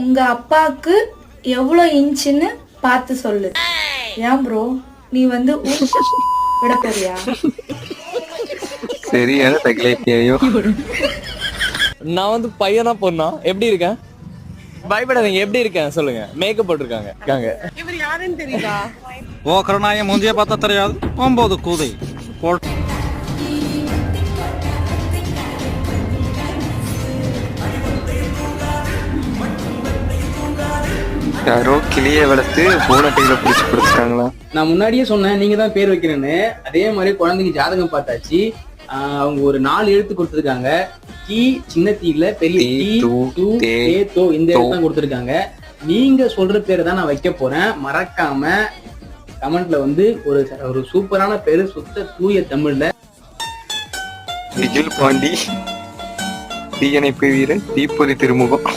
உங்க அப்பாக்கு எவ்வளோ இன்ச்சுன்னு பார்த்து சொல்லு. ஏன் ப்ரோ நீ வந்து விட போறியா? சரியான தகலைப்பியோ. நான் வந்து பையனா பொண்ணா எப்படி இருக்கேன்? பயப்படாதீங்க, எப்படி இருக்கேன் சொல்லுங்க. மேக்கப் போட்டிருக்காங்க. இவர் யாருன்னு தெரியுதா? ஓக்கரனாய மூஞ்சிய பார்த்தா தெரியாது. 9 கூதை யாரோ கிளிய வளர்த்து பூனட்டையில பிடிச்சு கொடுத்துட்டாங்களா? நான் முன்னாடியே சொன்னேன் நீங்க தான் பேர் வைக்கிறேன்னு. அதே மாதிரி குழந்தைங்க ஜாதகம் பார்த்தாச்சு. அவங்க ஒரு 4 எழுத்து கொடுத்துருக்காங்க. டி சின்ன தீல பெரிய தோ இந்த எழுத்து தான் கொடுத்துருக்காங்க. நீங்க சொல்ற பேரை தான் நான் வைக்க போறேன். மறக்காம கமெண்ட்ல வந்து ஒரு சூப்பரான பேரு சுத்த தூய தமிழ்ல. விஜில் பாண்டி, தீயணைப்பு வீரன், தீப்பொறி திருமுகம்.